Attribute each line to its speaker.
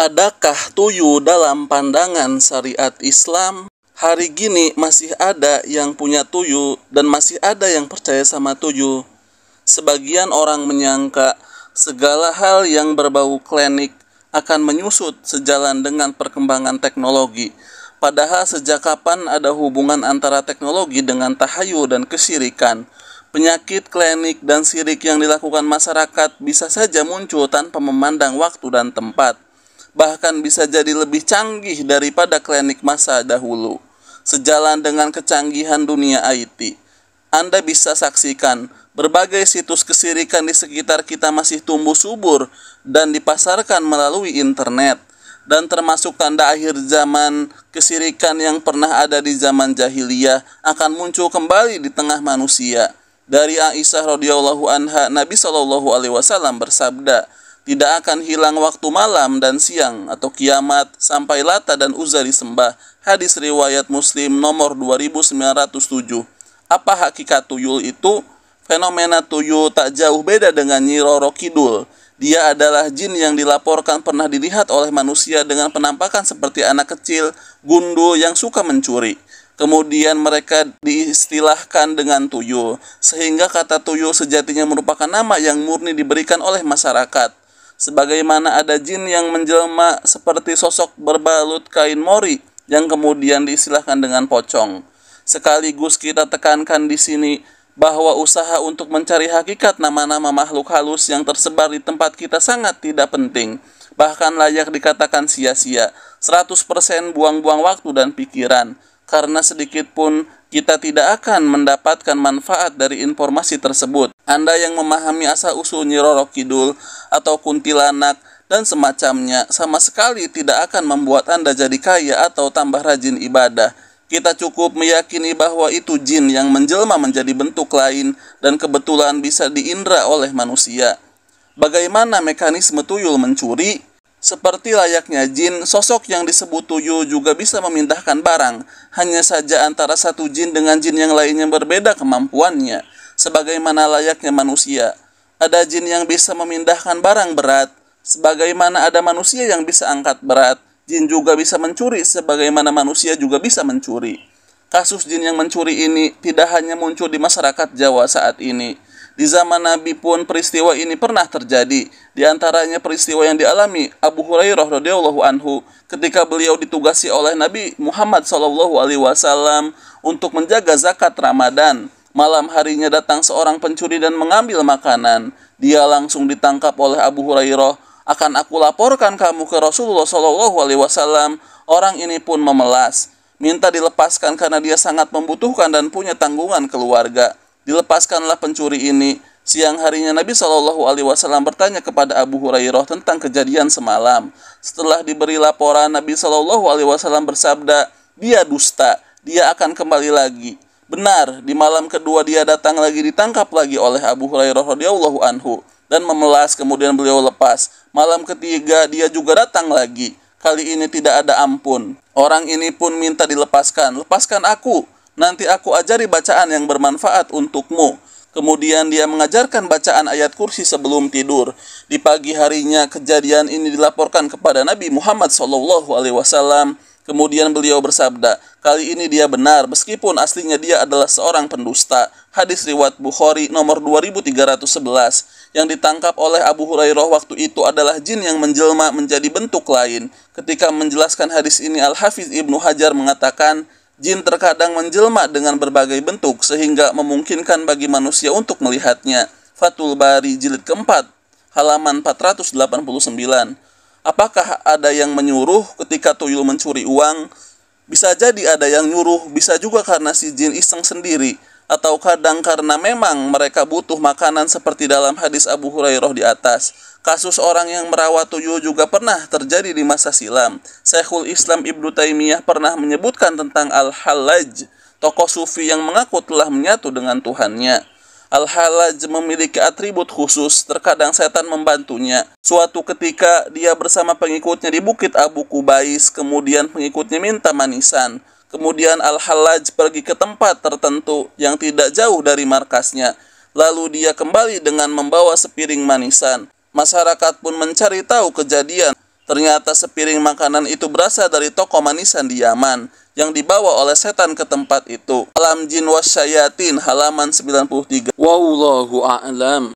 Speaker 1: Adakah tuyul dalam pandangan syariat Islam? Hari gini masih ada yang punya tuyul dan masih ada yang percaya sama tuyul. Sebagian orang menyangka segala hal yang berbau klinik akan menyusut sejalan dengan perkembangan teknologi. Padahal sejak kapan ada hubungan antara teknologi dengan tahayul dan kesyirikan? Penyakit klinik dan syirik yang dilakukan masyarakat bisa saja muncul tanpa memandang waktu dan tempat. Bahkan bisa jadi lebih canggih daripada klinik masa dahulu. Sejalan dengan kecanggihan dunia IT, Anda bisa saksikan berbagai situs kesyirikan di sekitar kita masih tumbuh subur dan dipasarkan melalui internet. Dan termasuk tanda akhir zaman, kesyirikan yang pernah ada di zaman jahiliyah akan muncul kembali di tengah manusia. Dari Aisyah radhiyallahu anha, Nabi SAW bersabda, "Tidak akan hilang waktu malam dan siang atau kiamat sampai Lata dan Uzza disembah." Hadis riwayat Muslim nomor 2907. Apa hakikat tuyul itu? Fenomena tuyul tak jauh beda dengan Nyi Roro Kidul. Dia adalah jin yang dilaporkan pernah dilihat oleh manusia dengan penampakan seperti anak kecil, gundul yang suka mencuri. Kemudian mereka diistilahkan dengan tuyul, sehingga kata tuyul sejatinya merupakan nama yang murni diberikan oleh masyarakat. Sebagaimana ada jin yang menjelma seperti sosok berbalut kain mori yang kemudian diistilahkan dengan pocong. Sekaligus kita tekankan di sini bahwa usaha untuk mencari hakikat nama-nama makhluk halus yang tersebar di tempat kita sangat tidak penting, bahkan layak dikatakan sia-sia, 100% buang-buang waktu dan pikiran, karena sedikit pun kita tidak akan mendapatkan manfaat dari informasi tersebut. Anda yang memahami asal-usul Nyi Roro Kidul atau kuntilanak dan semacamnya sama sekali tidak akan membuat Anda jadi kaya atau tambah rajin ibadah. Kita cukup meyakini bahwa itu jin yang menjelma menjadi bentuk lain dan kebetulan bisa diindra oleh manusia. Bagaimana mekanisme tuyul mencuri? Seperti layaknya jin, sosok yang disebut tuyul juga bisa memindahkan barang. Hanya saja antara satu jin dengan jin yang lainnya berbeda kemampuannya. Sebagaimana layaknya manusia, ada jin yang bisa memindahkan barang berat. Sebagaimana ada manusia yang bisa angkat berat, jin juga bisa mencuri sebagaimana manusia juga bisa mencuri. Kasus jin yang mencuri ini tidak hanya muncul di masyarakat Jawa saat ini. Di zaman Nabi pun peristiwa ini pernah terjadi. Di antaranya peristiwa yang dialami Abu Hurairah radhiyallahu anhu ketika beliau ditugasi oleh Nabi Muhammad SAW untuk menjaga zakat Ramadan. Malam harinya datang seorang pencuri dan mengambil makanan. Dia langsung ditangkap oleh Abu Hurairah. "Akan aku laporkan kamu ke Rasulullah SAW." Orang ini pun memelas, minta dilepaskan karena dia sangat membutuhkan dan punya tanggungan keluarga. Dilepaskanlah pencuri ini. Siang harinya Nabi SAW bertanya kepada Abu Hurairah tentang kejadian semalam. Setelah diberi laporan, Nabi SAW bersabda, "Dia dusta, dia akan kembali lagi." Benar, di malam kedua dia datang lagi, ditangkap lagi oleh Abu Hurairah radhiyallahu anhu dan memelas, kemudian beliau lepas. Malam ketiga dia juga datang lagi. Kali ini tidak ada ampun. Orang ini pun minta dilepaskan. "Lepaskan aku, nanti aku ajari bacaan yang bermanfaat untukmu." Kemudian dia mengajarkan bacaan ayat kursi sebelum tidur. Di pagi harinya kejadian ini dilaporkan kepada Nabi Muhammad SAW. Kemudian beliau bersabda, "Kali ini dia benar meskipun aslinya dia adalah seorang pendusta." Hadis riwayat Bukhari nomor 2311. Yang ditangkap oleh Abu Hurairah waktu itu adalah jin yang menjelma menjadi bentuk lain. Ketika menjelaskan hadis ini, Al-Hafiz Ibnu Hajar mengatakan, jin terkadang menjelma dengan berbagai bentuk sehingga memungkinkan bagi manusia untuk melihatnya. Fathul Bari jilid keempat, halaman 489. Apakah ada yang menyuruh ketika tuyul mencuri uang? Bisa jadi ada yang nyuruh, bisa juga karena si jin iseng sendiri, atau kadang karena memang mereka butuh makanan seperti dalam hadis Abu Hurairah di atas. Kasus orang yang merawat tuyul juga pernah terjadi di masa silam. Syekhul Islam Ibnu Taimiyah pernah menyebutkan tentang Al-Hallaj, tokoh sufi yang mengaku telah menyatu dengan Tuhannya. Al-Hallaj memiliki atribut khusus, terkadang setan membantunya. Suatu ketika dia bersama pengikutnya di Bukit Abu Kubais, kemudian pengikutnya minta manisan. Kemudian Al-Hallaj pergi ke tempat tertentu yang tidak jauh dari markasnya. Lalu dia kembali dengan membawa sepiring manisan. Masyarakat pun mencari tahu kejadian. Ternyata sepiring makanan itu berasal dari toko manisan di Yaman yang dibawa oleh setan ke tempat itu. Alam Jin Wasyayatin halaman 93. Wallahu a'lam.